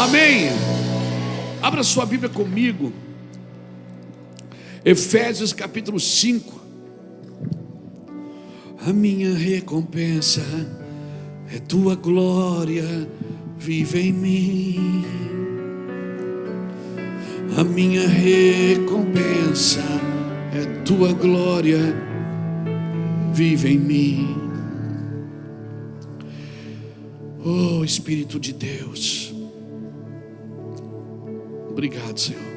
Amém. Abra sua Bíblia comigo, Efésios capítulo 5. A minha recompensa é tua glória, vive em mim. A minha recompensa é tua glória, vive em mim. Oh Espírito de Deus, obrigado, Senhor.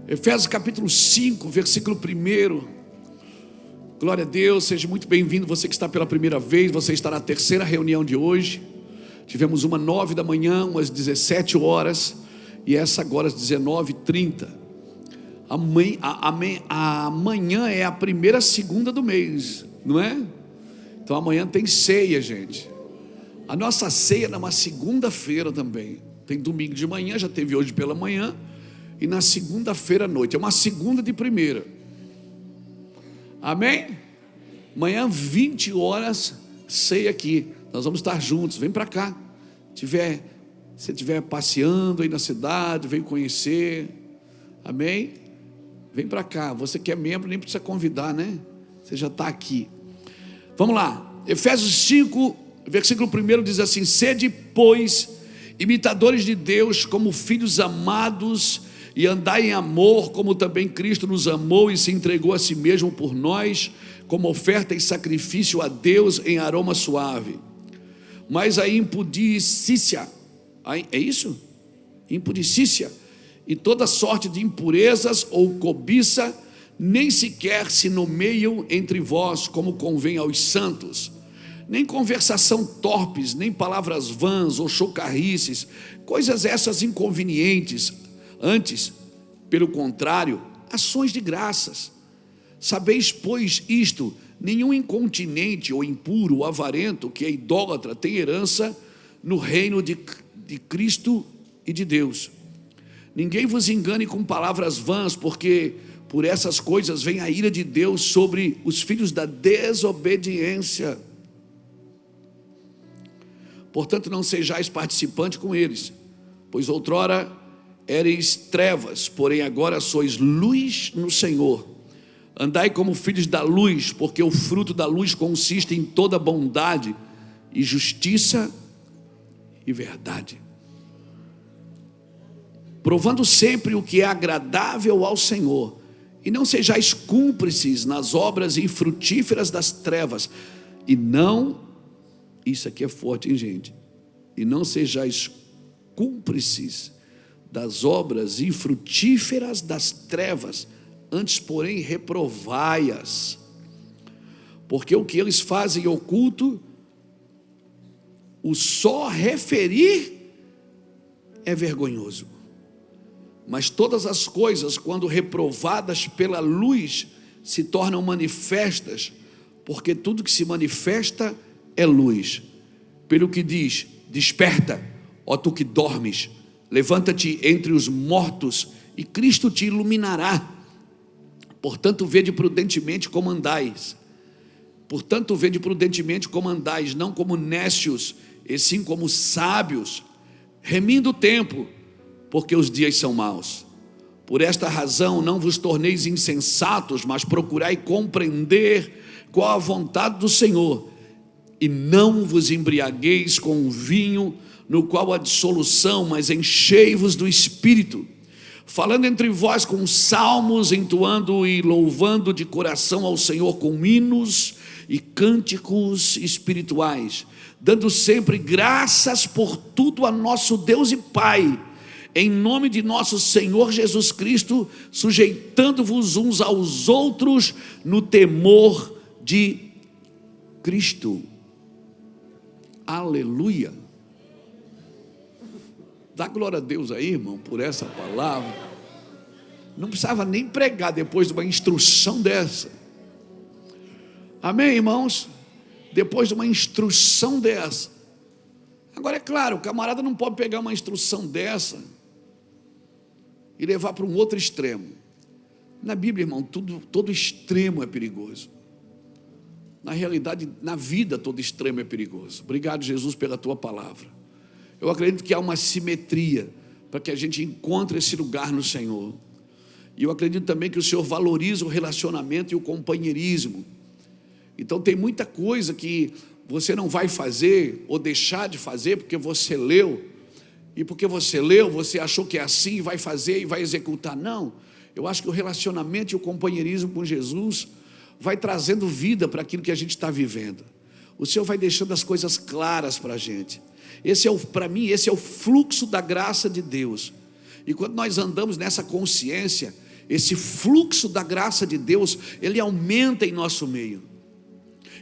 Efésios capítulo 5, versículo 1. Glória a Deus, seja muito bem-vindo. Você que está pela primeira vez, você está na terceira reunião de hoje. Tivemos uma 9 da manhã, umas 17 horas, e essa agora às 19h30. Amanhã é a primeira segunda do mês, não é? Então amanhã tem ceia, gente. A nossa ceia é numa segunda-feira também. Tem domingo de manhã, já teve hoje pela manhã, e na segunda-feira à noite. É uma segunda de primeira. Amém? Amanhã 20 horas, ceia aqui. Nós vamos estar juntos. Vem para cá. Se estiver passeando aí na cidade, vem conhecer. Amém? Vem para cá. Você que é membro, nem precisa convidar, né? Você já está aqui. Vamos lá. Efésios 5, versículo 1 diz assim: sede, pois, imitadores de Deus como filhos amados, e andai em amor, como também Cristo nos amou e se entregou a si mesmo por nós, como oferta e sacrifício a Deus em aroma suave. Mas a impudicícia, é isso? Impudicícia e toda sorte de impurezas ou cobiça, nem sequer se nomeiam entre vós, como convém aos santos. Nem conversação torpes, nem palavras vãs ou chocarrices, coisas essas inconvenientes. Antes, pelo contrário, ações de graças. Sabeis, pois, isto: nenhum incontinente ou impuro ou avarento que é idólatra tem herança no reino de Cristo e de Deus. Ninguém vos engane com palavras vãs, porque por essas coisas vem a ira de Deus sobre os filhos da desobediência. Portanto, não sejais participantes com eles, pois outrora éreis trevas, porém agora sois luz no Senhor. Andai como filhos da luz, porque o fruto da luz consiste em toda bondade e justiça e verdade, provando sempre o que é agradável ao Senhor, e não sejais cúmplices nas obras infrutíferas das trevas, e não, isso aqui é forte, hein, gente? E não sejais cúmplices das obras infrutíferas das trevas, antes, porém, reprovai-as, porque o que eles fazem oculto, o só referir é vergonhoso. Mas todas as coisas, quando reprovadas pela luz, se tornam manifestas, porque tudo que se manifesta é luz. Pelo que diz: desperta, ó tu que dormes, levanta-te entre os mortos, e Cristo te iluminará. Portanto, vede prudentemente como andais. Não como nécios, e sim como sábios, remindo o tempo, porque os dias são maus. Por esta razão, não vos torneis insensatos, mas procurai compreender qual a vontade do Senhor, e não vos embriagueis com o vinho, no qual há dissolução, mas enchei-vos do Espírito, falando entre vós com salmos, entoando e louvando de coração ao Senhor com hinos e cânticos espirituais, dando sempre graças por tudo a nosso Deus e Pai, em nome de nosso Senhor Jesus Cristo, sujeitando-vos uns aos outros no temor de Cristo. Aleluia. Dá glória a Deus aí, irmão, por essa palavra. Não precisava nem pregar depois de uma instrução dessa. Amém, irmãos? Depois de uma instrução dessa. Agora é claro, o camarada não pode pegar uma instrução dessa e levar para um outro extremo. Na Bíblia, irmão, todo extremo é perigoso. Na realidade, na vida todo extremo é perigoso. Obrigado, Jesus, pela tua palavra. Eu acredito que há uma simetria para que a gente encontre esse lugar no Senhor. E eu acredito também que o Senhor valoriza o relacionamento e o companheirismo. Então tem muita coisa que você não vai fazer ou deixar de fazer porque você leu. E porque você leu, você achou que é assim, vai fazer e vai executar. Não, eu acho que o relacionamento e o companheirismo com Jesus vai trazendo vida para aquilo que a gente está vivendo. O Senhor vai deixando as coisas claras para a gente. Para mim, esse é o fluxo da graça de Deus. E quando nós andamos nessa consciência, esse fluxo da graça de Deus, ele aumenta em nosso meio.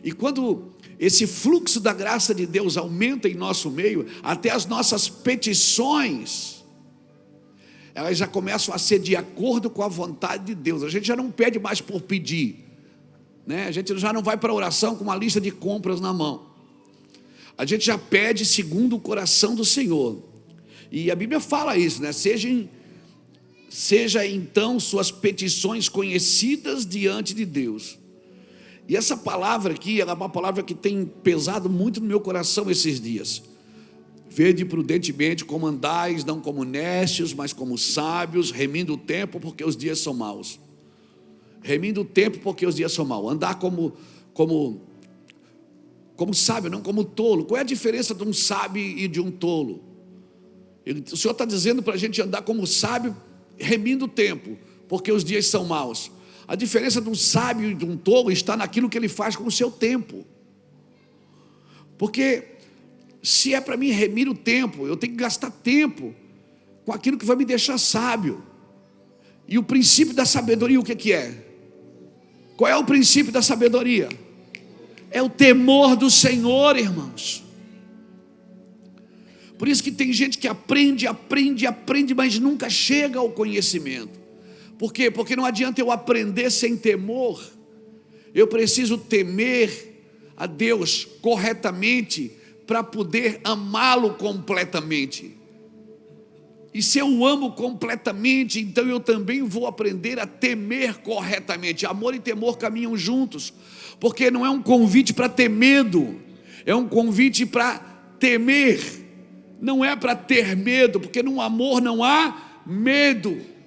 E quando esse fluxo da graça de Deus aumenta em nosso meio, até as nossas petições, elas já começam a ser de acordo com a vontade de Deus. A gente já não pede mais por pedir, né? A gente já não vai para a oração com uma lista de compras na mão. A gente já pede segundo o coração do Senhor. E a Bíblia fala isso, né? Seja então suas petições conhecidas diante de Deus. E essa palavra aqui, ela é uma palavra que tem pesado muito no meu coração esses dias. Vede prudentemente como andais, não como necios, mas como sábios, remindo o tempo, porque os dias são maus. Remindo o tempo, porque os dias são maus. Andar como sábio, não como tolo. Qual é a diferença de um sábio e de um tolo? O Senhor está dizendo para a gente andar como sábio, remindo o tempo, porque os dias são maus. A diferença de um sábio e de um tolo está naquilo que ele faz com o seu tempo. Porque se é para mim remir o tempo, eu tenho que gastar tempo com aquilo que vai me deixar sábio. E o princípio da sabedoria, o que é? Qual é o princípio da sabedoria? É o temor do Senhor, irmãos. Por isso que tem gente que aprende, mas nunca chega ao conhecimento. Por quê? Porque não adianta eu aprender sem temor. Eu preciso temer a Deus corretamente para poder amá-lo completamente. E se eu amo completamente, então eu também vou aprender a temer corretamente. Amor e temor caminham juntos, porque não é um convite para ter medo, é um convite para temer. Não é para ter medo, porque no amor não há medo.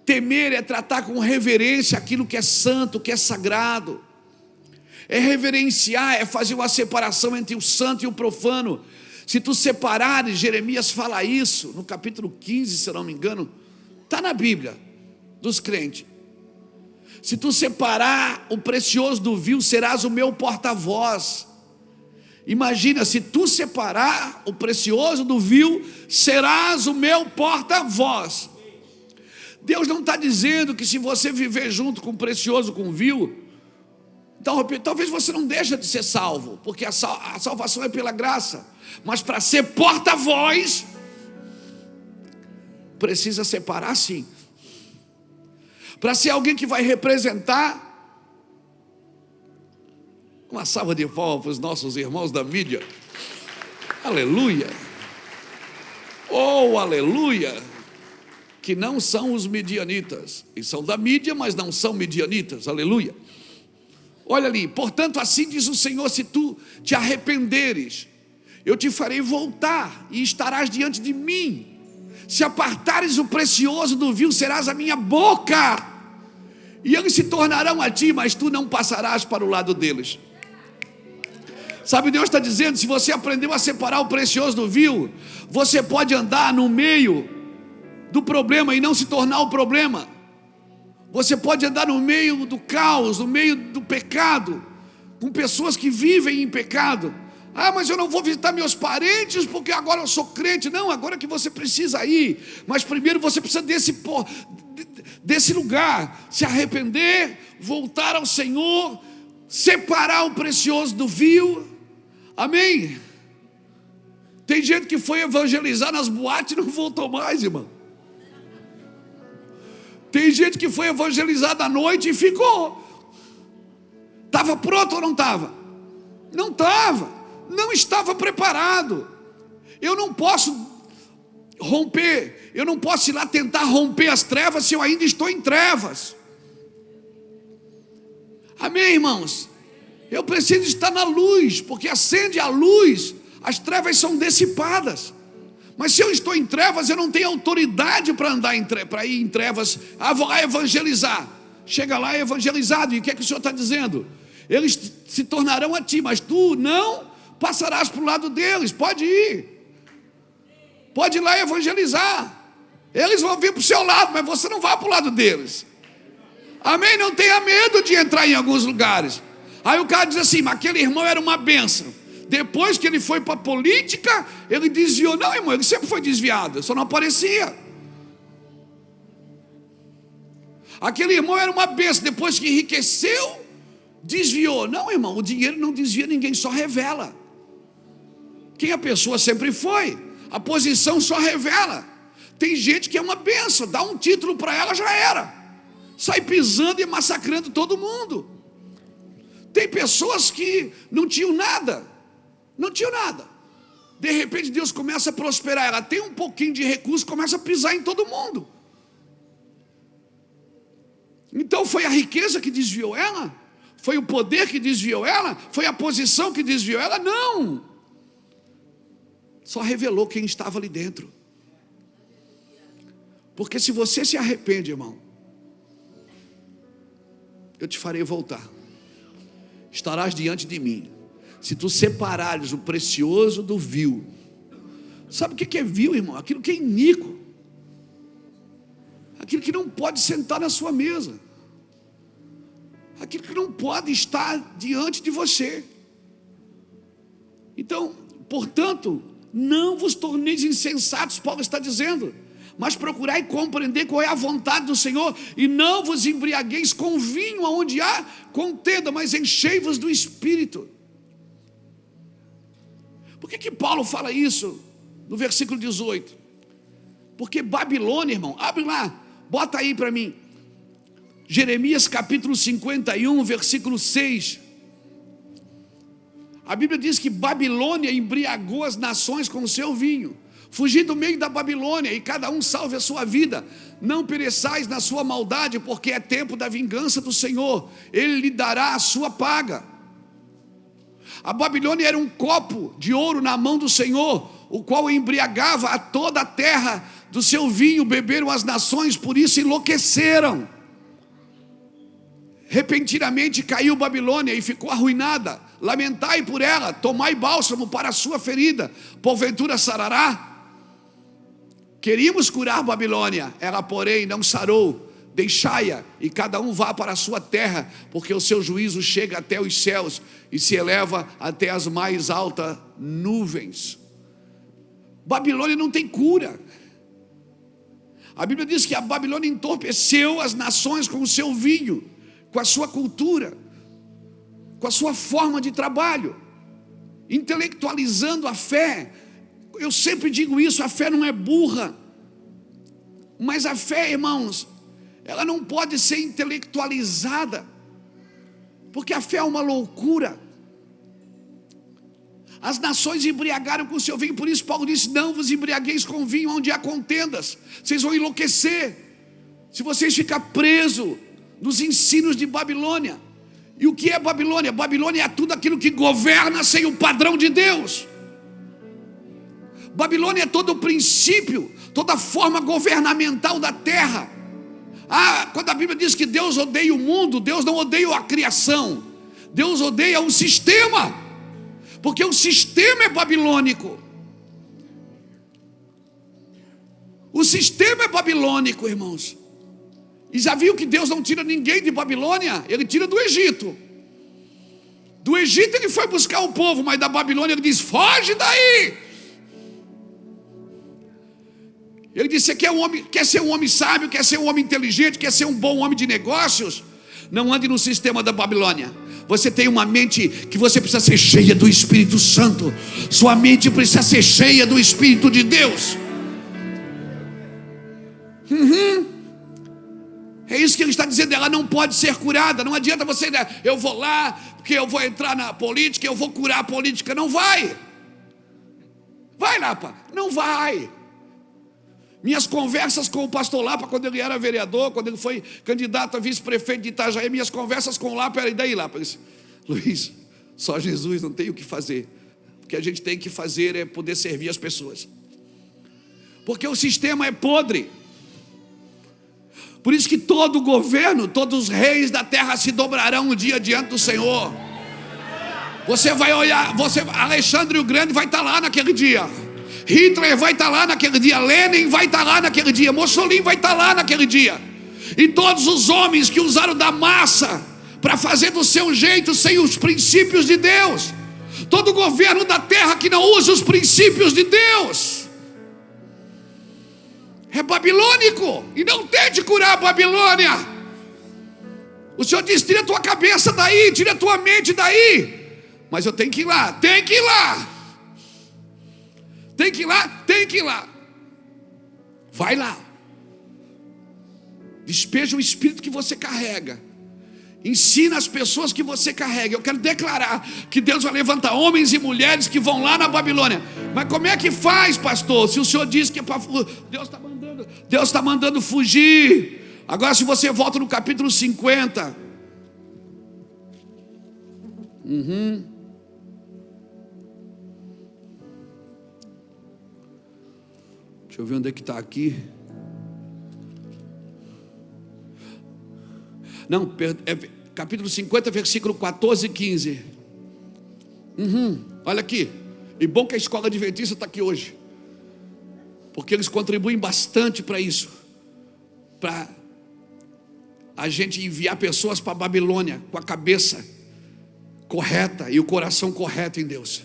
Temer é tratar com reverência aquilo que é santo, que é sagrado. É reverenciar, é fazer uma separação entre o santo e o profano. Se tu separares, Jeremias fala isso no capítulo 15, se eu não me engano, está na Bíblia, dos crentes. Se tu separar o precioso do vil, serás o meu porta-voz. Imagina, se tu separar o precioso do vil, serás o meu porta-voz. Deus não está dizendo que se você viver junto com o precioso, com o vil, então, talvez você não deixe de ser salvo, porque a salvação é pela graça. Mas para ser porta-voz, precisa separar sim. Para ser alguém que vai representar, uma salva de palmas para os nossos irmãos da mídia. Aleluia. Oh, aleluia. Que não são os midianitas. Eles são da mídia, mas não são midianitas. Aleluia. Olha ali, portanto assim diz o Senhor, se tu te arrependeres, eu te farei voltar e estarás diante de mim. Se apartares o precioso do vil, serás a minha boca, e eles se tornarão a ti, mas tu não passarás para o lado deles. Sabe, Deus está dizendo, se você aprendeu a separar o precioso do vil, você pode andar no meio do problema e não se tornar o problema. Você pode andar no meio do caos, no meio do pecado, com pessoas que vivem em pecado. Ah, mas eu não vou visitar meus parentes porque agora eu sou crente. Não, agora que você precisa ir, mas primeiro você precisa desse lugar, se arrepender, voltar ao Senhor, separar o precioso do vil. Amém? Tem gente que foi evangelizar nas boates e não voltou mais, irmão. Tem gente que foi evangelizada à noite e ficou. Estava pronto ou não estava? Não estava. Não estava preparado. Eu não posso romper. Eu não posso ir lá tentar romper as trevas se eu ainda estou em trevas. Amém, irmãos? Eu preciso estar na luz, porque acende a luz, as trevas são dissipadas. Mas se eu estou em trevas, eu não tenho autoridade para andar para ir em trevas. Vou lá evangelizar. Chega lá evangelizado, e o que é que o Senhor está dizendo? Eles se tornarão a ti, mas tu não passarás para o lado deles. Pode ir, pode ir lá evangelizar. Eles vão vir para o seu lado, mas você não vai para o lado deles. Amém? Não tenha medo de entrar em alguns lugares. Aí o cara diz assim: mas aquele irmão era uma bênção. Depois que ele foi para a política, ele desviou. Não, irmão, ele sempre foi desviado, só não aparecia. Aquele irmão era uma bênção. Depois que enriqueceu, desviou. Não, irmão, o dinheiro não desvia ninguém, só revela quem a pessoa sempre foi. A posição só revela. Tem gente que é uma bênção, dá um título para ela, já era. Sai pisando e massacrando todo mundo. Tem pessoas que não tinham nada. Não tinham nada. De repente Deus começa a prosperar. Ela tem um pouquinho de recurso, começa a pisar em todo mundo. Então foi a riqueza que desviou ela? Foi o poder que desviou ela? Foi a posição que desviou ela? Não. Só revelou quem estava ali dentro. Porque se você se arrepende, irmão, eu te farei voltar. Estarás diante de mim. Se tu separares o precioso do vil. Sabe o que é vil, irmão? Aquilo que é iníquo. Aquilo que não pode sentar na sua mesa. Aquilo que não pode estar diante de você. Então, portanto, não vos torneis insensatos, Paulo está dizendo, mas procurai compreender qual é a vontade do Senhor, e não vos embriagueis com vinho onde há contenda, mas enchei-vos do Espírito. Por que Paulo fala isso no versículo 18? Porque Babilônia, irmão, abre lá, bota aí para mim, Jeremias capítulo 51, versículo 6. A Bíblia diz que Babilônia embriagou as nações com o seu vinho. Fugi do meio da Babilônia, e cada um salve a sua vida. Não pereçais na sua maldade, porque é tempo da vingança do Senhor. Ele lhe dará a sua paga. A Babilônia era um copo de ouro na mão do Senhor, o qual embriagava a toda a terra do seu vinho. Beberam as nações, por isso enlouqueceram. Repentinamente caiu Babilônia e ficou arruinada. Lamentai por ela, tomai bálsamo para a sua ferida, porventura sarará? Queríamos curar Babilônia, ela porém não sarou. Deixai-a, e cada um vá para a sua terra, porque o seu juízo chega até os céus e se eleva até as mais altas nuvens. Babilônia não tem cura. A Bíblia diz que a Babilônia entorpeceu as nações com o seu vinho, com a sua cultura, com a sua forma de trabalho, intelectualizando a fé. Eu sempre digo isso, a fé não é burra, mas a fé, irmãos, ela não pode ser intelectualizada, porque a fé é uma loucura. As nações embriagaram com o seu vinho, por isso Paulo disse: não vos embriagueis com vinho onde há contendas, vocês vão enlouquecer, se vocês ficarem presos nos ensinos de Babilônia. E o que é Babilônia? Babilônia é tudo aquilo que governa sem o padrão de Deus. Babilônia é todo o princípio, toda a forma governamental da terra. Quando a Bíblia diz que Deus odeia o mundo, Deus não odeia a criação, Deus odeia o sistema, porque o sistema é babilônico. O sistema é babilônico, irmãos. E já viu que Deus não tira ninguém de Babilônia? Ele tira do Egito. Do Egito ele foi buscar o povo, mas da Babilônia ele diz: foge daí. Ele disse: você quer ser um homem sábio, quer ser um homem inteligente, quer ser um bom homem de negócios? Não ande no sistema da Babilônia. Você tem uma mente que você precisa ser cheia do Espírito Santo. Sua mente precisa ser cheia do Espírito de Deus. É isso que ele está dizendo, ela não pode ser curada. Não adianta você, eu vou lá, porque eu vou entrar na política, eu vou curar a política. Não vai. Vai, Lapa, não vai. Minhas conversas com o pastor Lapa, quando ele era vereador, quando ele foi candidato a vice-prefeito de Itajaí, minhas conversas com o Lapa eram: e daí, Lapa? Luiz, só Jesus, não tem o que fazer. O que a gente tem que fazer é poder servir as pessoas, porque o sistema é podre. Por isso que todo governo, todos os reis da terra se dobrarão um dia diante do Senhor. Você vai olhar, Alexandre o Grande vai estar lá naquele dia, Hitler vai estar lá naquele dia, Lenin vai estar lá naquele dia, Mussolini vai estar lá naquele dia, e todos os homens que usaram da massa para fazer do seu jeito, sem os princípios de Deus. Todo governo da terra que não usa os princípios de Deus é babilônico, e não tente curar a Babilônia. O Senhor diz: tira a tua cabeça daí, tira a tua mente daí. Mas eu tenho que ir lá, tem que ir lá, tem que ir lá, tem que ir lá. Vai lá, despeja o espírito que você carrega, ensina as pessoas que você carrega. Eu quero declarar que Deus vai levantar homens e mulheres que vão lá na Babilônia. Mas como é que faz, pastor? Se o Senhor diz que é para... Deus está mandando fugir. Agora, se você volta no capítulo 50, deixa eu ver onde é que está aqui. Não, é capítulo 50, versículo 14 e 15. Olha aqui. E bom que a escola adventista está aqui hoje, porque eles contribuem bastante para isso, para a gente enviar pessoas para a Babilônia com a cabeça correta e o coração correto em Deus,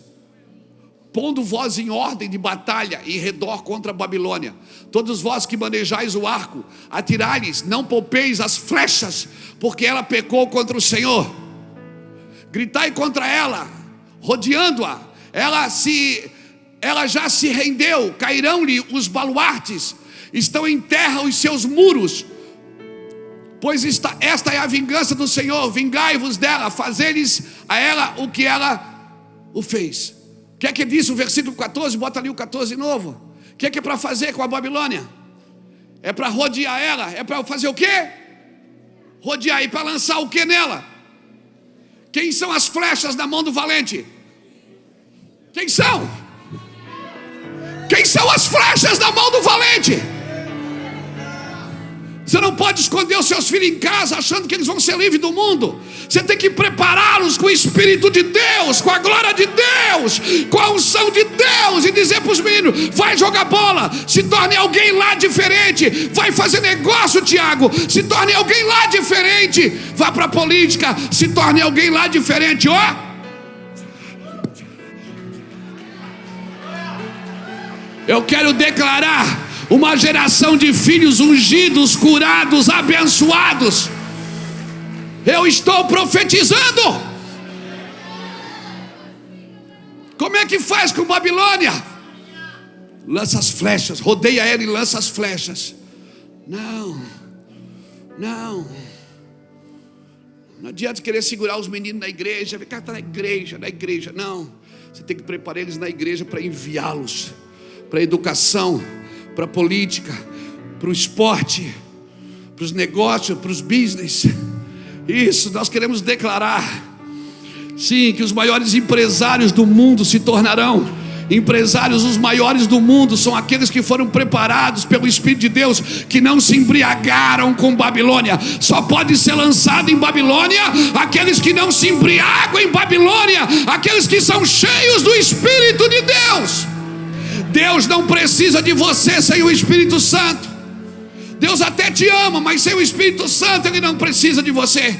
pondo vós em ordem de batalha em redor contra a Babilônia. Todos vós que manejais o arco, atirai-lhes, não poupeis as flechas, porque ela pecou contra o Senhor. Gritai contra ela, rodeando-a. Ela já se rendeu, cairão-lhe os baluartes, estão em terra os seus muros. Pois esta é a vingança do Senhor, vingai-vos dela, fazei-lhes a ela o que ela o fez. O que é que diz o versículo 14? Bota ali o 14 de novo. O que é para fazer com a Babilônia? É para rodear ela. É para fazer o quê? Rodear. E para lançar o que nela? Quem são as flechas na mão do valente? Quem são? Quem são as flechas na mão do valente? Você não pode esconder os seus filhos em casa achando que eles vão ser livres do mundo. Você tem que prepará-los com o Espírito de Deus, com a glória de Deus, com a unção de Deus, e dizer para os meninos: vai jogar bola, se torne alguém lá diferente. Vai fazer negócio, Tiago, se torne alguém lá diferente. Vá para a política, se torne alguém lá diferente. Eu quero declarar uma geração de filhos ungidos, curados, abençoados. Eu estou profetizando. Como é que faz com Babilônia? Lança as flechas, rodeia ela e lança as flechas. Não adianta querer segurar os meninos na igreja. Vem cá, está na igreja. Não, você tem que preparar eles na igreja para enviá-los para a educação, para a política, para o esporte, para os negócios, para os business. Isso, nós queremos declarar, sim, que os maiores empresários do mundo se tornarão empresários. Os maiores do mundo são aqueles que foram preparados pelo Espírito de Deus, que não se embriagaram com Babilônia. Só pode ser lançado em Babilônia aqueles que não se embriagam em Babilônia, aqueles que são cheios do Espírito de Deus. Deus não precisa de você sem o Espírito Santo. Deus até te ama, mas sem o Espírito Santo Ele não precisa de você.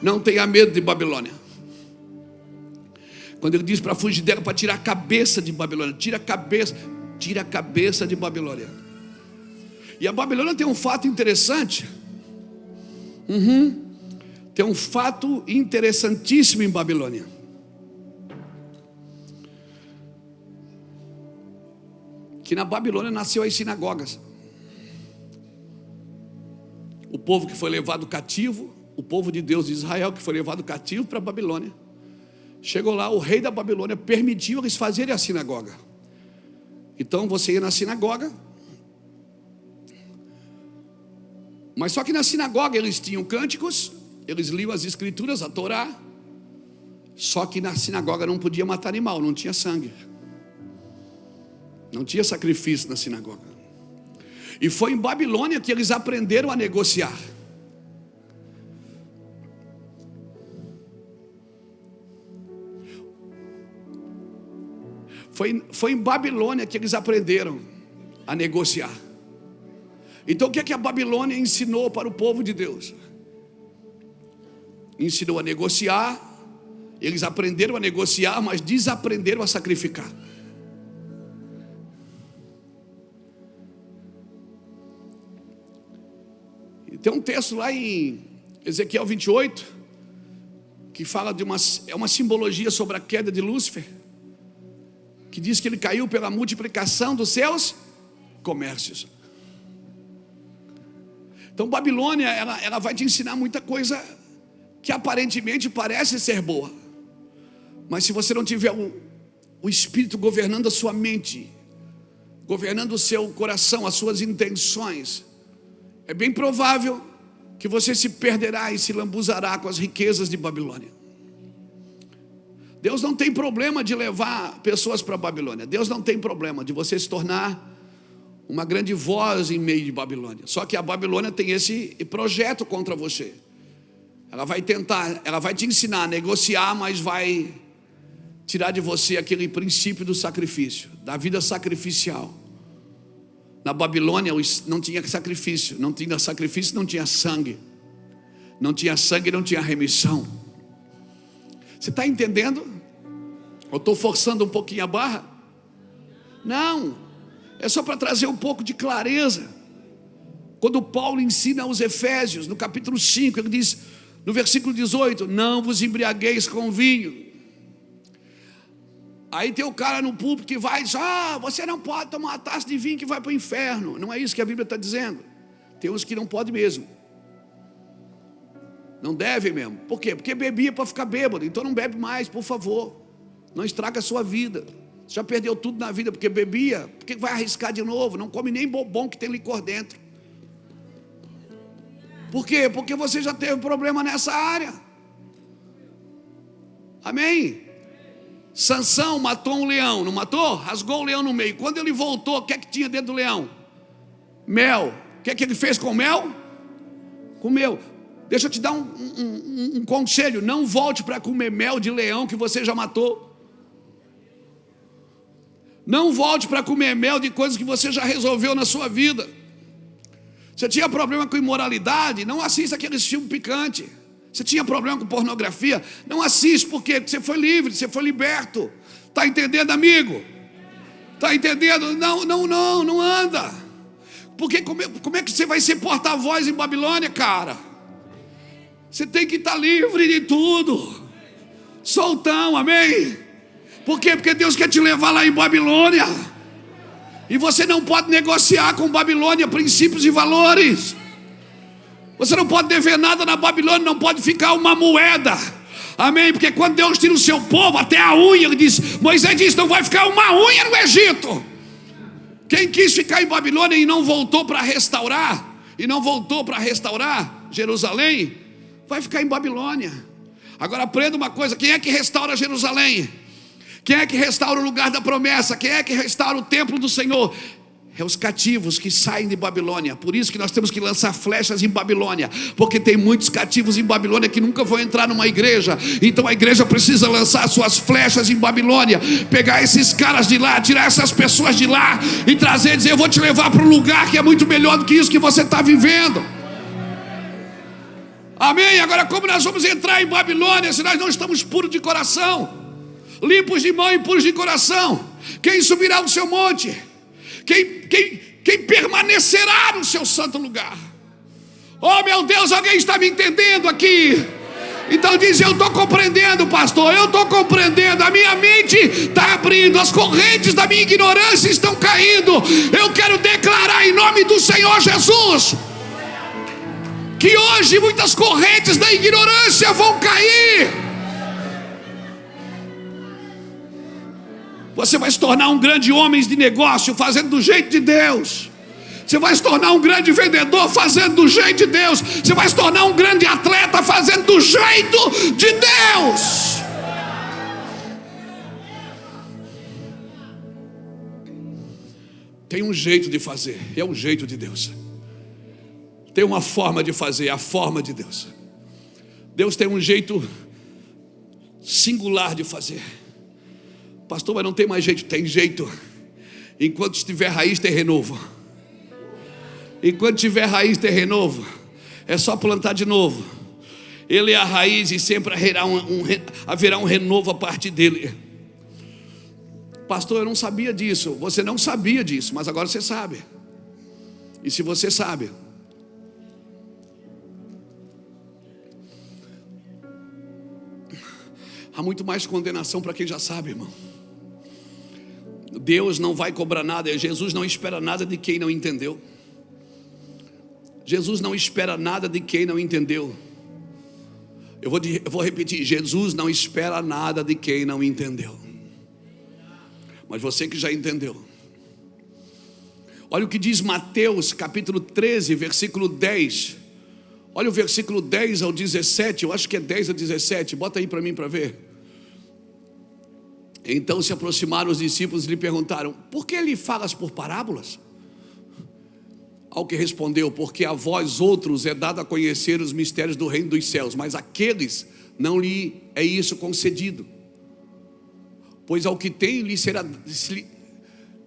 Não tenha medo de Babilônia. Quando Ele diz para fugir dela, para tirar a cabeça de Babilônia, tira a cabeça de Babilônia. E a Babilônia tem um fato interessante. Tem um fato interessantíssimo em Babilônia. Que na Babilônia nasceu as sinagogas. O povo que foi levado cativo, o povo de Deus de Israel que foi levado cativo para a Babilônia. Chegou lá, o rei da Babilônia permitiu eles fazerem a sinagoga. Então você ia na sinagoga, Mas só que na sinagoga eles tinham cânticos, eles liam as escrituras, a Torá. Só que na sinagoga não podia matar animal, não tinha sangue, não tinha sacrifício na sinagoga. E foi em Babilônia que eles aprenderam a negociar. Foi em Babilônia que eles aprenderam a negociar. Então o que é que a Babilônia ensinou para o povo de Deus? Ensinou a negociar. Eles aprenderam a negociar, mas desaprenderam a sacrificar. E tem um texto lá em Ezequiel 28 que fala de uma simbologia sobre a queda de Lúcifer, que diz que ele caiu pela multiplicação dos seus comércios. Então Babilônia, ela vai te ensinar muita coisa que aparentemente parece ser boa, mas se você não tiver o Espírito governando a sua mente, governando o seu coração, as suas intenções, é bem provável que você se perderá e se lambuzará com as riquezas de Babilônia. Deus não tem problema de levar pessoas para a Babilônia. Deus não tem problema de você se tornar uma grande voz em meio de Babilônia. Só que a Babilônia tem esse projeto contra você. Ela vai te ensinar a negociar, mas vai tirar de você aquele princípio do sacrifício, da vida sacrificial. Na Babilônia não tinha sacrifício, não tinha sacrifício, não tinha sangue. Não tinha sangue, não tinha remissão. Você está entendendo? Eu estou forçando um pouquinho a barra? Não, é só para trazer um pouco de clareza. Quando Paulo ensina aos Efésios, no capítulo 5, ele diz, no versículo 18, não vos embriagueis com vinho. Aí tem o cara no púlpito que vai e diz, você não pode tomar uma taça de vinho que vai para o inferno. Não é isso que a Bíblia está dizendo. Tem uns que não podem mesmo. Não deve mesmo. Por quê? Porque bebia para ficar bêbado. Então não bebe mais, por favor. Não estraga a sua vida. Você já perdeu tudo na vida porque bebia. Por que vai arriscar de novo? Não come nem bombom que tem licor dentro. Por quê? Porque você já teve problema nessa área. Amém? Sansão matou um leão, não matou? Rasgou o leão no meio. Quando ele voltou, o que é que tinha dentro do leão? Mel. O que é que ele fez com mel? Comeu. Deixa eu te dar um conselho. Não volte para comer mel de leão que você já matou. Não volte para comer mel de coisas que você já resolveu na sua vida. Você tinha problema com imoralidade? Não assista aqueles filmes picantes. Você tinha problema com pornografia? Não assiste, por quê? Porque você foi livre, você foi liberto. Está entendendo, amigo? Está entendendo? Não anda. Porque como é que você vai ser porta-voz em Babilônia, cara? Você tem que estar livre de tudo. Soltão, amém? Por quê? Porque Deus quer te levar lá em Babilônia. E você não pode negociar com Babilônia princípios e valores. Você não pode dever nada na Babilônia, não pode ficar uma moeda. Amém? Porque quando Deus tira o seu povo, até a unha, ele diz, Moisés disse, não vai ficar uma unha no Egito. Quem quis ficar em Babilônia e não voltou para restaurar, Jerusalém, vai ficar em Babilônia. Agora aprenda uma coisa, quem é que restaura Jerusalém? Quem é que restaura o lugar da promessa? Quem é que restaura o templo do Senhor? É os cativos que saem de Babilônia. Por isso que nós temos que lançar flechas em Babilônia, porque tem muitos cativos em Babilônia que nunca vão entrar numa igreja. Então a igreja precisa lançar suas flechas em Babilônia, pegar esses caras de lá, tirar essas pessoas de lá e trazer e dizer, eu vou te levar para um lugar que é muito melhor do que isso que você está vivendo. Amém? Agora como nós vamos entrar em Babilônia se nós não estamos puros de coração, limpos de mão e puros de coração? Quem subirá ao seu monte? Quem permanecerá no seu santo lugar? Oh meu Deus, alguém está me entendendo aqui? Então diz, eu estou compreendendo, pastor, eu estou compreendendo, a minha mente está abrindo, as correntes da minha ignorância estão caindo. Eu quero declarar em nome do Senhor Jesus que hoje muitas correntes da ignorância vão cair. Você vai se tornar um grande homem de negócio, fazendo do jeito de Deus. Você vai se tornar um grande vendedor fazendo do jeito de Deus. Você vai se tornar um grande atleta fazendo do jeito de Deus. Tem um jeito de fazer, é o jeito de Deus. Tem uma forma de fazer, é a forma de Deus. Deus tem um jeito singular de fazer. Pastor, mas não tem mais jeito. Tem jeito. Enquanto estiver raiz, tem renovo. Enquanto tiver raiz, tem renovo. É só plantar de novo. Ele é a raiz e sempre haverá um renovo a partir dele. Pastor, eu não sabia disso. Você não sabia disso, mas agora você sabe. E se você sabe, há muito mais condenação para quem já sabe, irmão. Deus não vai cobrar nada. Jesus não espera nada de quem não entendeu. Jesus não espera nada de quem não entendeu. Eu vou repetir: Jesus não espera nada de quem não entendeu. Mas você que já entendeu, olha o que diz Mateus capítulo 13, versículo 10. Olha o versículo 10 ao 17. Eu acho que é 10 a 17. Bota aí para mim para ver. Então se aproximaram os discípulos e lhe perguntaram: por que lhe falas por parábolas? Ao que respondeu: porque a vós outros é dado a conhecer os mistérios do reino dos céus, mas àqueles não lhe é isso concedido. Pois ao que tem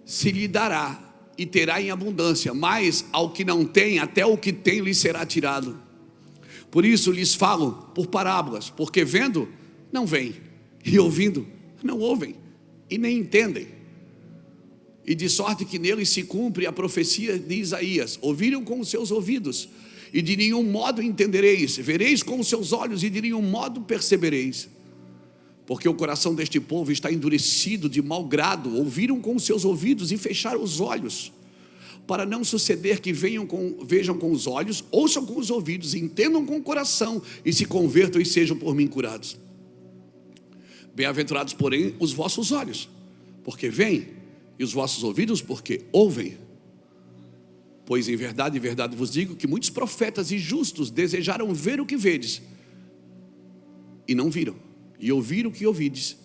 se lhe dará e terá em abundância, mas ao que não tem, até o que tem lhe será tirado. Por isso lhes falo por parábolas, porque vendo não veem, e ouvindo não ouvem, e nem entendem. E de sorte que neles se cumpre a profecia de Isaías: ouviram com os seus ouvidos, e de nenhum modo entendereis; vereis com os seus olhos, e de nenhum modo percebereis. Porque o coração deste povo está endurecido de mau grado. Ouviram com os seus ouvidos e fecharam os olhos, para não suceder que vejam com os olhos, ouçam com os ouvidos, entendam com o coração, e se convertam e sejam por mim curados. Bem-aventurados, porém, os vossos olhos, porque veem, e os vossos ouvidos, porque ouvem. Pois em verdade vos digo que muitos profetas e justos desejaram ver o que vedes, e não viram, e ouvir o que ouvides,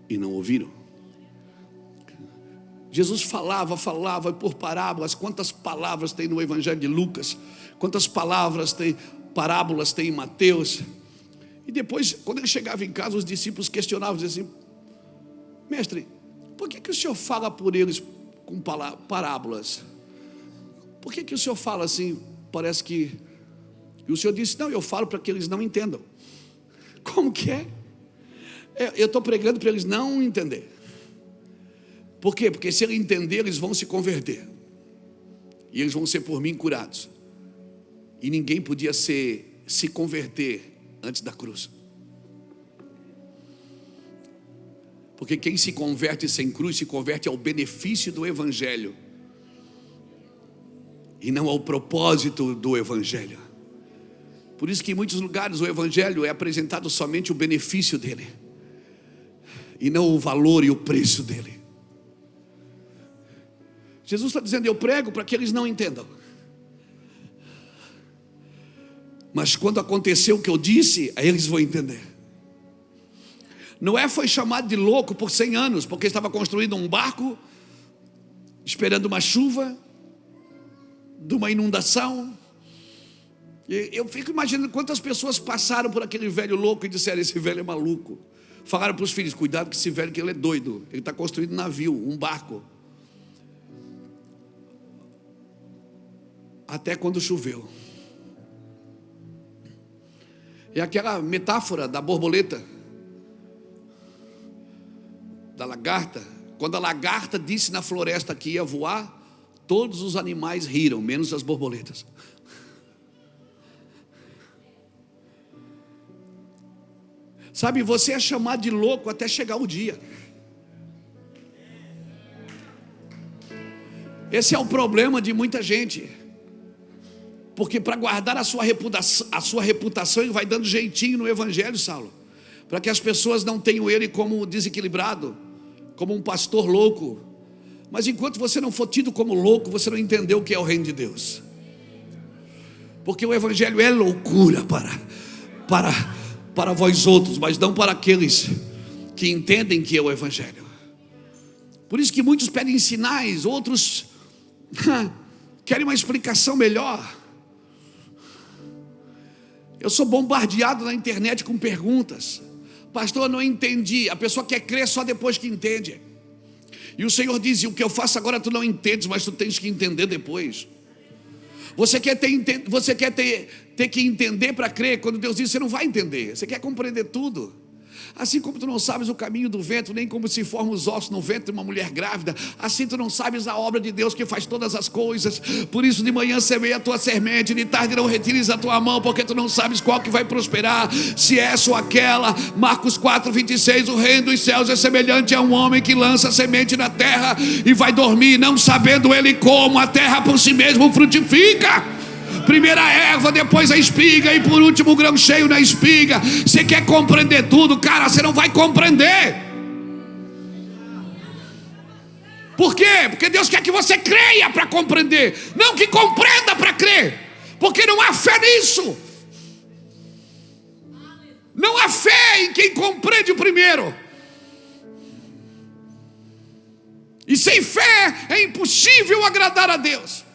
e não ouviram. Jesus falava por parábolas. Quantas palavras tem no Evangelho de Lucas? Quantas parábolas tem em Mateus? E depois, quando ele chegava em casa, os discípulos questionavam, diziam assim: mestre, por que o senhor fala por eles com parábolas? Por que o senhor fala assim? Parece que... E o senhor disse: não, eu falo para que eles não entendam. Como que é? Eu estou pregando para eles não entender. Por quê? Porque se eles entenderem, eles vão se converter, e eles vão ser por mim curados. E ninguém podia se converter antes da cruz. Porque quem se converte sem cruz, se converte ao benefício do Evangelho, e não ao propósito do Evangelho. Por isso que em muitos lugares o Evangelho é apresentado somente o benefício dele, e não o valor e o preço dele. Jesus está dizendo: eu prego para que eles não entendam. Mas quando acontecer o que eu disse, aí eles vão entender. Noé foi chamado de louco por 100 anos, porque estava construindo um barco, esperando uma chuva, de uma inundação. E eu fico imaginando quantas pessoas passaram por aquele velho louco e disseram: esse velho é maluco. Falaram para os filhos: cuidado com esse velho, que ele é doido, ele está construindo um navio, um barco. Até quando choveu. É aquela metáfora da borboleta, da lagarta. Quando a lagarta disse na floresta que ia voar, todos os animais riram, menos as borboletas. Sabe, você é chamado de louco até chegar o dia. Esse é o problema de muita gente. Porque para guardar a sua reputação, ele vai dando jeitinho no Evangelho, Saulo, para que as pessoas não tenham ele como desequilibrado, como um pastor louco, Mas enquanto você não for tido como louco, você não entendeu o que é o reino de Deus. Porque o evangelho é loucura para vós outros, mas não para aqueles que entendem que é o evangelho. Por isso que muitos pedem sinais, outros querem uma explicação melhor. Eu sou bombardeado na internet com perguntas. Pastor, eu não entendi. A pessoa quer crer só depois que entende. E o Senhor diz: o que eu faço agora tu não entendes, mas tu tens que entender depois. Você quer ter que entender para crer. Quando Deus diz, você não vai entender. Você quer compreender tudo. Assim como tu não sabes o caminho do vento, nem como se formam os ossos no ventre de uma mulher grávida, assim tu não sabes a obra de Deus que faz todas as coisas. Por isso de manhã semeia a tua semente, de tarde não retires a tua mão, porque tu não sabes qual que vai prosperar, se essa ou aquela. Marcos 4:26, o reino dos céus é semelhante a um homem que lança semente na terra e vai dormir, não sabendo ele como a terra por si mesmo frutifica. Primeiro a erva, depois a espiga e por último o grão cheio na espiga. Você quer compreender tudo, cara, você não vai compreender. Por quê? Porque Deus quer que você creia para compreender, não que compreenda para crer. Porque não há fé nisso. Não há fé em quem compreende primeiro. E sem fé é impossível agradar a Deus.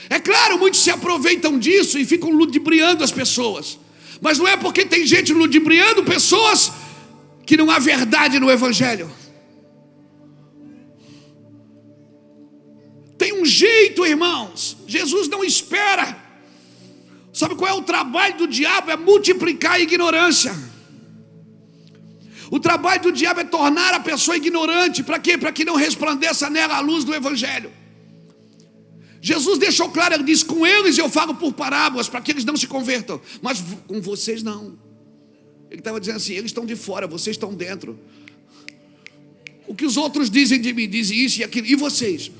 É claro, muitos se aproveitam disso e ficam ludibriando as pessoas. Mas não é porque tem gente ludibriando pessoas que não há verdade no evangelho. Tem um jeito, irmãos. Jesus não espera. Sabe qual é o trabalho do diabo? É multiplicar a ignorância. O trabalho do diabo é tornar a pessoa ignorante. Para quê? Para que não resplandeça nela a luz do evangelho. Jesus deixou claro, ele disse: com eles eu falo por parábolas, para que eles não se convertam, mas com vocês não. Ele estava dizendo assim: eles estão de fora, vocês estão dentro. O que os outros dizem de mim, dizem isso e aquilo, e vocês?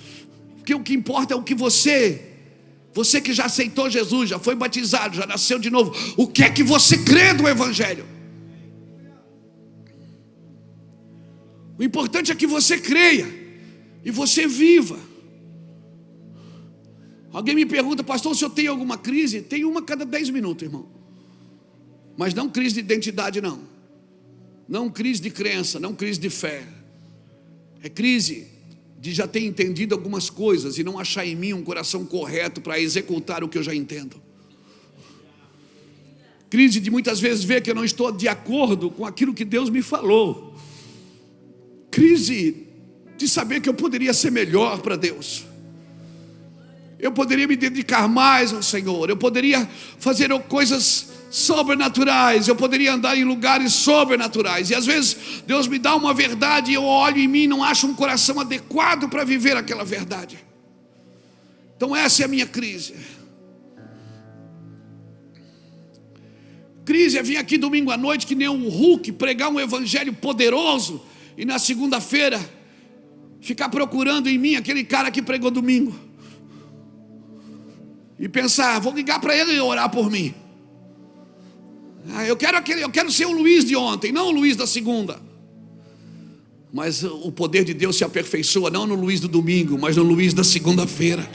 Porque o que importa é o que você que já aceitou Jesus, já foi batizado, já nasceu de novo, o que é que você crê do evangelho? O importante é que você creia e você viva. Alguém me pergunta: pastor, se eu tenho alguma crise? Tem uma a cada 10 minutos, irmão. Mas não crise de identidade, não. Não crise de crença, não crise de fé. É crise de já ter entendido algumas coisas e não achar em mim um coração correto para executar o que eu já entendo. Crise de muitas vezes ver que eu não estou de acordo com aquilo que Deus me falou. Crise de saber que eu poderia ser melhor para Deus. Eu poderia me dedicar mais ao Senhor. Eu poderia fazer coisas sobrenaturais. Eu poderia andar em lugares sobrenaturais. E às vezes Deus me dá uma verdade e eu olho em mim e não acho um coração adequado para viver aquela verdade. Então essa é a minha crise. Crise é vir aqui domingo à noite que nem um Hulk, pregar um evangelho poderoso e na segunda-feira ficar procurando em mim aquele cara que pregou domingo. E pensar: vou ligar para ele e orar por mim. Eu quero ser o Luiz de ontem, não o Luiz da segunda. Mas o poder de Deus se aperfeiçoa não no Luiz do domingo, mas no Luiz da segunda-feira.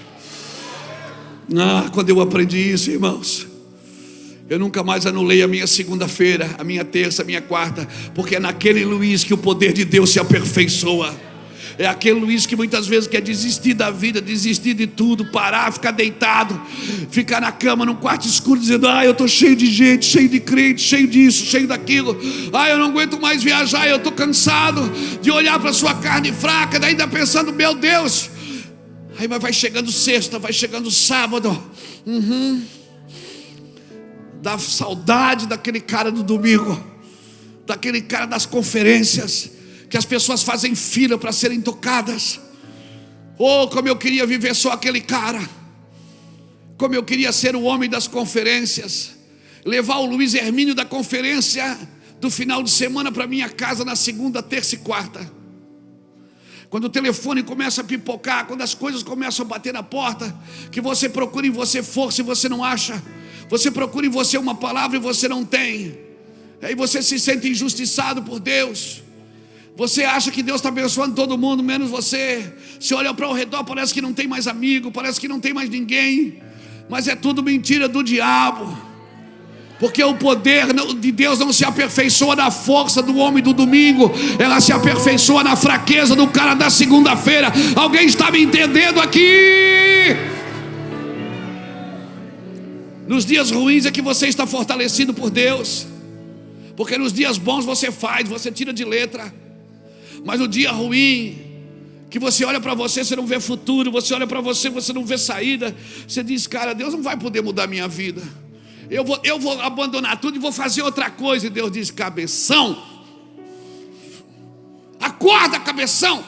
Quando eu aprendi isso, irmãos, eu nunca mais anulei a minha segunda-feira, a minha terça, a minha quarta, porque é naquele Luiz que o poder de Deus se aperfeiçoa. É aquele Luiz que muitas vezes quer desistir da vida, desistir de tudo, parar, ficar deitado, ficar na cama, num quarto escuro, dizendo: eu estou cheio de gente, cheio de crente, cheio disso, cheio daquilo. Eu não aguento mais viajar, eu estou cansado de olhar para a sua carne fraca, ainda pensando: meu Deus. Aí vai chegando sexta, vai chegando sábado. Dá saudade daquele cara do domingo, daquele cara das conferências, que as pessoas fazem fila para serem tocadas. Como eu queria viver só aquele cara. Como eu queria ser o homem das conferências, levar o Luiz Hermínio da conferência do final de semana para minha casa na segunda, terça e quarta. Quando o telefone começa a pipocar, quando as coisas começam a bater na porta, que você procura em você força e você não acha, você procura em você uma palavra e você não tem, aí você se sente injustiçado por Deus. Você acha que Deus está abençoando todo mundo, menos você. Você olha para o redor, parece que não tem mais amigo, parece que não tem mais ninguém. Mas é tudo mentira do diabo. Porque o poder de Deus não se aperfeiçoa na força do homem do domingo, ela se aperfeiçoa na fraqueza do cara da segunda-feira. Alguém está me entendendo aqui? Nos dias ruins é que você está fortalecido por Deus, porque nos dias bons você faz, você tira de letra. Mas no dia ruim, que você olha para você, você não vê futuro, você olha para você, você não vê saída, você diz, cara, Deus não vai poder mudar a minha vida. Eu vou abandonar tudo e vou fazer outra coisa. E Deus diz, cabeção, acorda, cabeção,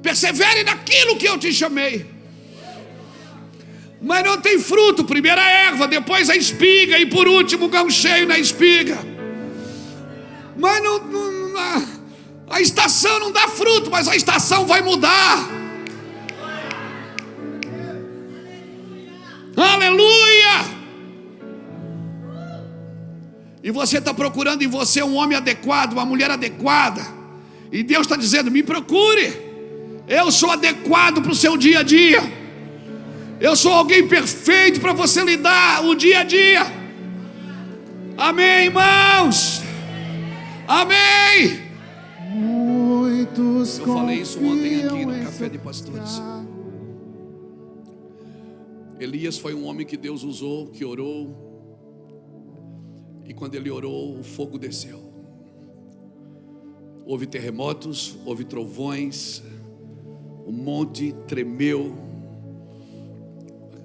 persevere naquilo que eu te chamei. Mas não tem fruto, primeiro a erva, depois a espiga e por último o grão cheio na espiga. Mas a estação não dá fruto, mas a estação vai mudar. Aleluia! E você está procurando em você um homem adequado, uma mulher adequada. E Deus está dizendo, me procure. Eu sou adequado para o seu dia a dia. Eu sou alguém perfeito para você lidar o dia a dia. Amém, irmãos? Amém. Eu falei isso ontem aqui no Café de Pastores. Elias foi um homem que Deus usou, que orou. E quando ele orou, o fogo desceu. Houve terremotos, houve trovões, o monte tremeu,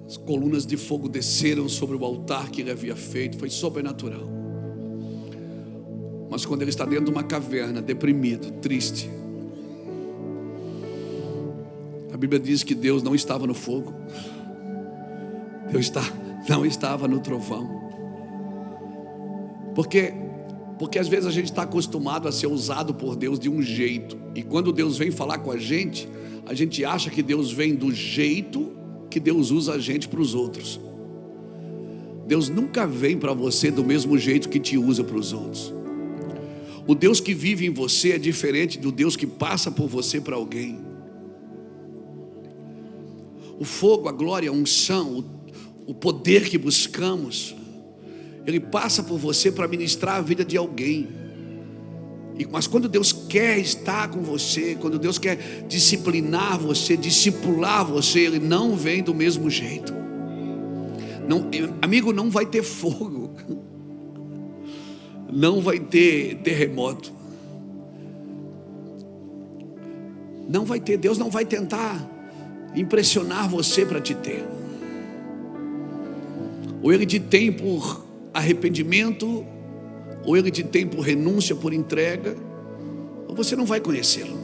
as colunas de fogo desceram sobre o altar que ele havia feito, foi sobrenatural. Mas quando ele está dentro de uma caverna, deprimido, triste, a Bíblia diz que Deus não estava no fogo, Deus não estava no trovão. Porque às vezes a gente está acostumado a ser usado por Deus de um jeito, e quando Deus vem falar com a gente acha que Deus vem do jeito que Deus usa a gente para os outros. Deus nunca vem para você do mesmo jeito que te usa para os outros. O Deus que vive em você é diferente do Deus que passa por você para alguém. O fogo, a glória, a unção, o poder que buscamos, ele passa por você para ministrar a vida de alguém. Mas quando Deus quer estar com você, quando Deus quer disciplinar você, discipular você, Ele não vem do mesmo jeito. Não, amigo, não vai ter fogo, não vai ter terremoto, não vai ter. Deus não vai tentar impressionar você para te ter. Ou Ele te tem por arrependimento, ou Ele te tem por renúncia, por entrega, ou você não vai conhecê-lo.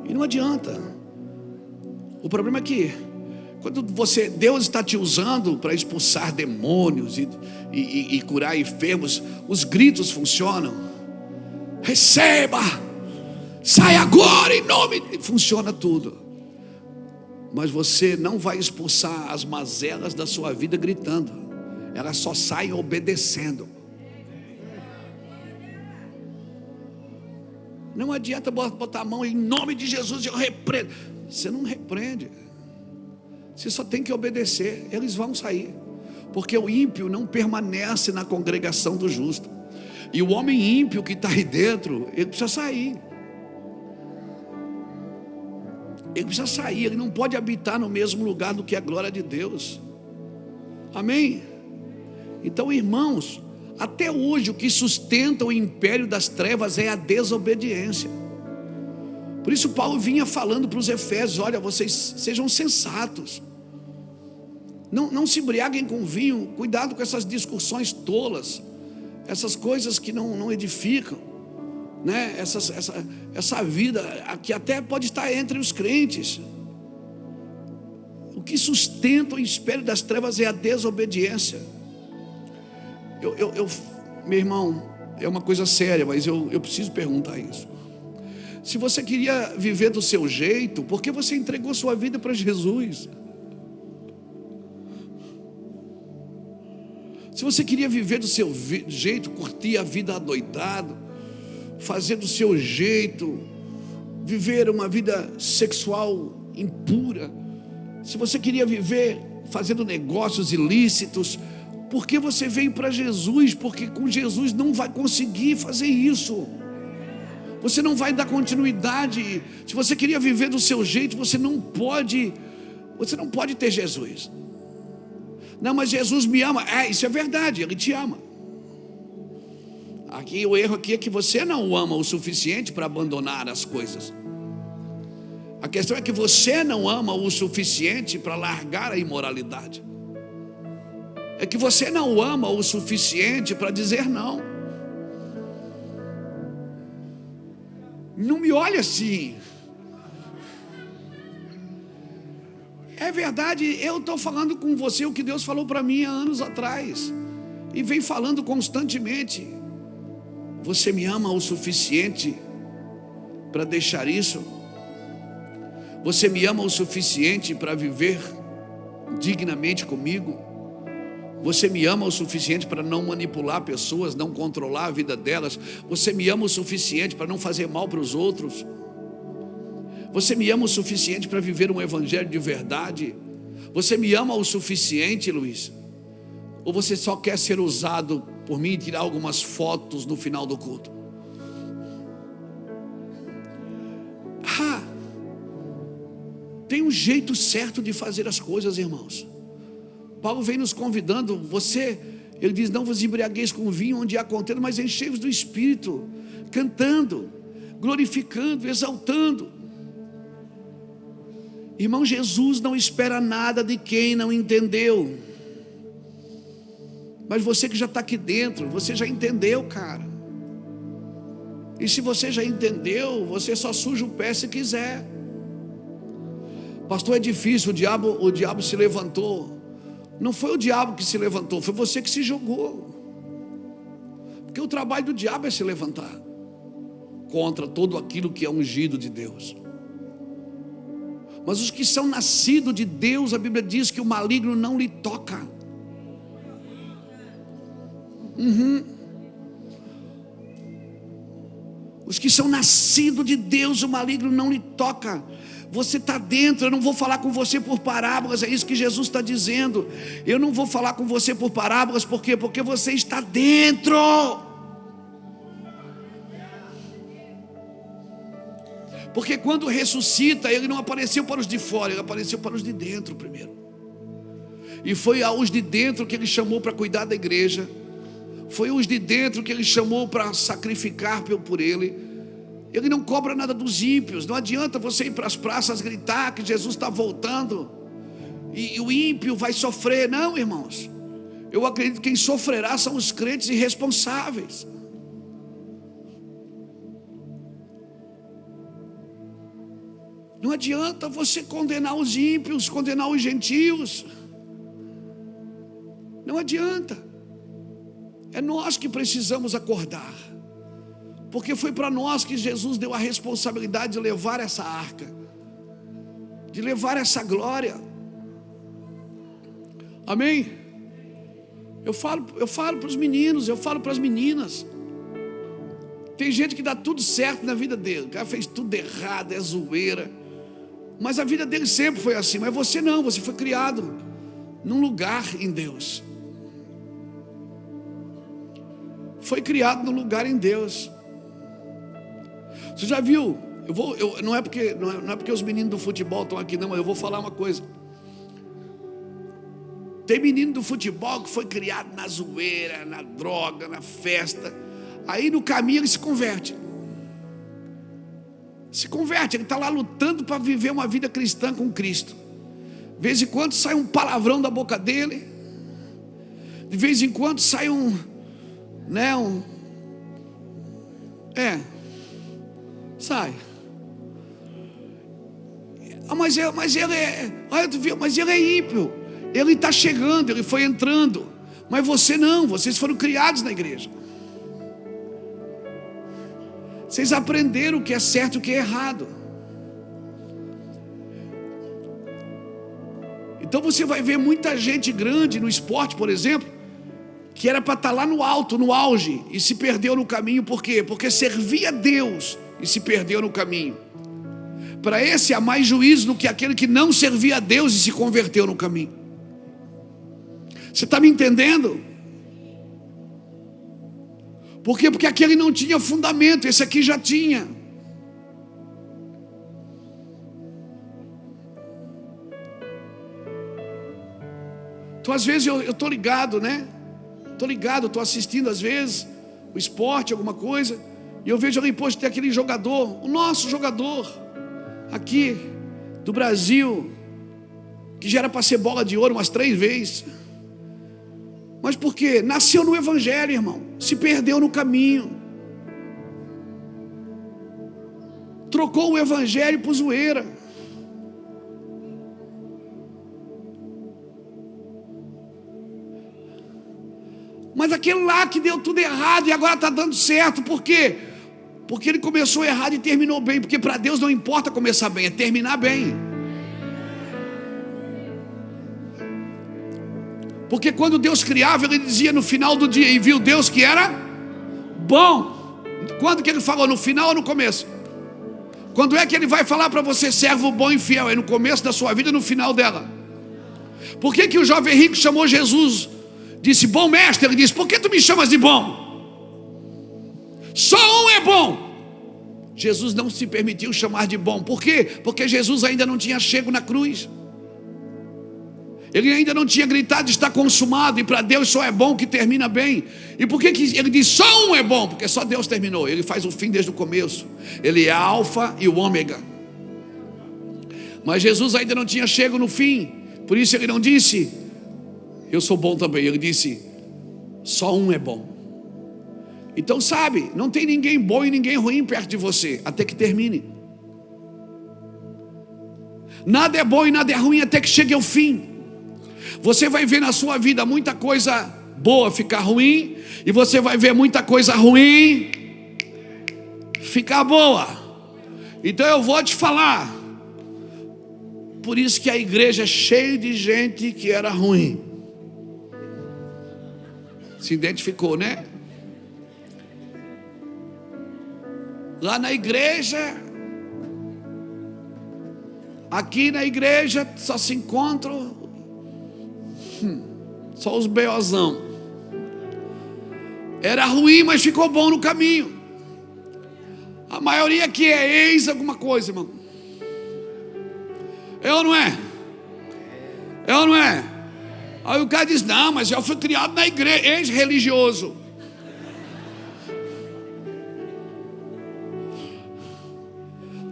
E não adianta. O problema é que quando Deus está te usando para expulsar demônios e curar enfermos, os gritos funcionam. Receba, sai agora em nome, funciona tudo. Mas você não vai expulsar as mazelas da sua vida gritando. Elas só saem obedecendo. Não adianta botar a mão em nome de Jesus e eu repreendo. Você não repreende. Você só tem que obedecer. Eles vão sair. Porque o ímpio não permanece na congregação do justo. E o homem ímpio que está aí dentro, ele precisa sair. Ele precisa sair. Ele não pode habitar no mesmo lugar do que a glória de Deus. Amém? Então, irmãos, até hoje o que sustenta o império das trevas é a desobediência. Por isso Paulo vinha falando para os Efésios: olha, vocês sejam sensatos, não se embriaguem com vinho, cuidado com essas discussões tolas, essas coisas que não edificam, né? Essa vida que até pode estar entre os crentes. O que sustenta o império das trevas é a desobediência. Meu irmão, é uma coisa séria, mas eu preciso perguntar isso. Se você queria viver do seu jeito, por que você entregou sua vida para Jesus? se você queria viver do seu jeito, curtir a vida adoidado, fazer do seu jeito, viver uma vida sexual impura, se você queria viver fazendo negócios ilícitos, por que você veio para Jesus? Porque com Jesus não vai conseguir fazer isso. Você não vai dar continuidade. Se você queria viver do seu jeito, você não pode ter Jesus. Não, mas Jesus me ama. Isso é verdade, Ele te ama. Aqui o erro aqui é que você não o ama o suficiente para abandonar as coisas. A questão é que você não ama o suficiente para largar a imoralidade. É que você não o ama o suficiente para dizer não. Não me olhe assim. É verdade, eu estou falando com você o que Deus falou para mim há anos atrás. E vem falando constantemente. Você me ama o suficiente para deixar isso? Você me ama o suficiente para viver dignamente comigo? Você me ama o suficiente para não manipular pessoas, não controlar a vida delas? Você me ama o suficiente para não fazer mal para os outros? Você me ama o suficiente para viver um evangelho de verdade? Você me ama o suficiente, Luiz? Ou você só quer ser usado por mim e tirar algumas fotos no final do culto? Tem um jeito certo de fazer as coisas, irmãos. Paulo vem nos convidando, ele diz, não vos embriagueis com vinho onde há contenda, mas enchei-vos do Espírito, cantando, glorificando, exaltando. Irmão, Jesus não espera nada de quem não entendeu. Mas você que já está aqui dentro, você já entendeu, cara. E se você já entendeu, você só suja o pé se quiser. Pastor, é difícil, o diabo se levantou. Não foi o diabo que se levantou, foi você que se jogou. Porque o trabalho do diabo é se levantar contra todo aquilo que é ungido de Deus. Mas os que são nascidos de Deus, a Bíblia diz que o maligno não lhe toca. Os que são nascidos de Deus, o maligno não lhe toca. Você está dentro. Eu não vou falar com você por parábolas. É isso que Jesus está dizendo. Eu não vou falar com você por parábolas. Por quê? Porque você está dentro. Porque quando ressuscita, Ele não apareceu para os de fora, Ele apareceu para os de dentro primeiro. E foi aos de dentro que Ele chamou para cuidar da igreja. Foi os de dentro que Ele chamou para sacrificar por Ele. Ele não cobra nada dos ímpios. Não adianta você ir para as praças gritar que Jesus está voltando e o ímpio vai sofrer. Não, irmãos. Eu acredito que quem sofrerá são os crentes irresponsáveis. Não adianta você condenar os ímpios, condenar os gentios. Não adianta. É nós que precisamos acordar. Porque foi para nós que Jesus deu a responsabilidade de levar essa arca, de levar essa glória. Amém? Eu falo para os meninos, eu falo para as meninas. Tem gente que dá tudo certo na vida dele. O cara fez tudo errado, é zoeira. Mas a vida dele sempre foi assim. Mas você não, você foi criado num lugar em Deus. Foi criado num lugar em Deus. Você já viu? Não é porque os meninos do futebol estão aqui, não, mas eu vou falar uma coisa. Tem menino do futebol que foi criado na zoeira, na droga, na festa. Aí no caminho ele se converte. Ele está lá lutando para viver uma vida cristã com Cristo. De vez em quando sai um palavrão da boca dele. De vez em quando sai sai. Mas ele é ímpio. Ele está chegando, ele foi entrando. Mas você não, vocês foram criados na igreja. Vocês aprenderam o que é certo e o que é errado. Então você vai ver muita gente grande no esporte, por exemplo, que era para estar lá no alto, no auge, e se perdeu no caminho. Por quê? Porque servia a Deus e se perdeu no caminho. Para esse há mais juízo do que aquele que não servia a Deus e se converteu no caminho. Você está me entendendo? Por quê? Porque aquele não tinha fundamento, esse aqui já tinha. Então às vezes eu estou ligado, né? Estou ligado, estou assistindo às vezes o esporte, alguma coisa, e eu vejo ali, poxa, tem aquele jogador, o nosso jogador aqui do Brasil, que já era para ser bola de ouro umas 3 vezes. Mas por quê? Nasceu no Evangelho, irmão, se perdeu no caminho, trocou o Evangelho por zoeira. Mas aquele lá que deu tudo errado e agora está dando certo, por quê? Porque ele começou errado e terminou bem. Porque para Deus não importa começar bem, é terminar bem. Porque quando Deus criava, Ele dizia no final do dia, e viu Deus que era bom. Quando que Ele falou? No final ou no começo? Quando é que Ele vai falar para você, servo bom e fiel? É no começo da sua vida e no final dela. Por que que o jovem rico chamou Jesus? Disse, bom mestre. Ele disse, por que tu me chamas de bom? Só um é bom. Jesus não se permitiu chamar de bom. Por quê? Porque Jesus ainda não tinha chego na cruz. Ele ainda não tinha gritado, está consumado. E para Deus só é bom que termina bem. E por que ele diz só um é bom? Porque só Deus terminou. Ele faz o fim desde o começo. Ele é a alfa e o ômega. Mas Jesus ainda não tinha chego no fim. Por isso ele não disse, eu sou bom também. Ele disse, só um é bom. Então sabe, não tem ninguém bom e ninguém ruim perto de você, até que termine. Nada é bom e nada é ruim até que chegue ao fim. Você vai ver na sua vida muita coisa boa ficar ruim, e você vai ver muita coisa ruim ficar boa. Então eu vou te falar, por isso que a igreja é cheia de gente que era ruim. Se identificou, né? Lá na igreja, aqui na igreja só se encontram só os beozão. Era ruim, mas ficou bom no caminho. A maioria aqui é ex alguma coisa, irmão. É ou não é? É ou não é? Aí o cara diz, não, mas eu fui criado na igreja, ex-religioso.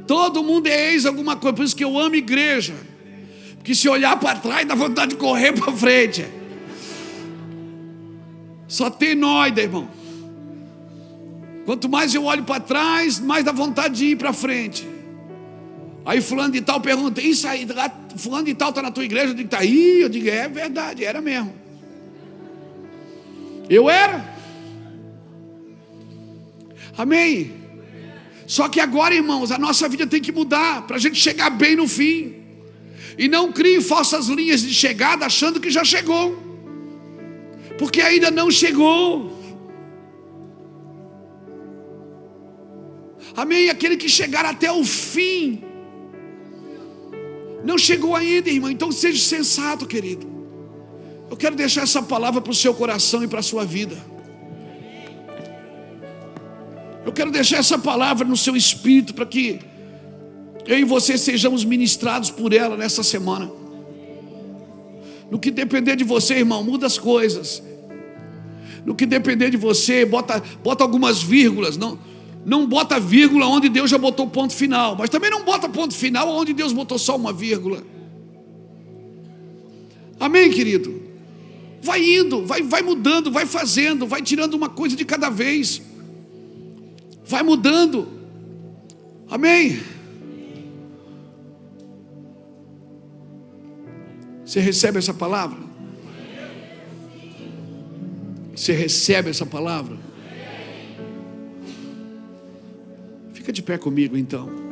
Todo mundo é ex alguma coisa. Por isso que eu amo igreja. Porque se olhar para trás dá vontade de correr para frente. Só tem nóida, irmão. Quanto mais eu olho para trás, mais dá vontade de ir para frente. Aí fulano de tal pergunta, isso aí, fulano de tal está na tua igreja? Eu digo, tá aí. Eu digo, é verdade, era mesmo. Eu era. Amém. Só que agora, irmãos, a nossa vida tem que mudar para a gente chegar bem no fim. E não crie falsas linhas de chegada achando que já chegou, porque ainda não chegou. Amém? Aquele que chegar até o fim não chegou ainda, irmão. Então seja sensato, querido. Eu quero deixar essa palavra para o seu coração e para a sua vida. Eu quero deixar essa palavra no seu espírito, para que eu e você sejamos ministrados por ela nessa semana. No que depender de você, irmão, muda as coisas. No que depender de você, bota algumas vírgulas. Não bota vírgula onde Deus já botou ponto final, mas também não bota ponto final onde Deus botou só uma vírgula. Amém, querido? Vai indo, vai mudando, vai fazendo, vai tirando uma coisa de cada vez. Vai mudando. Amém? Você recebe essa palavra? Você recebe essa palavra? Fica de pé comigo então.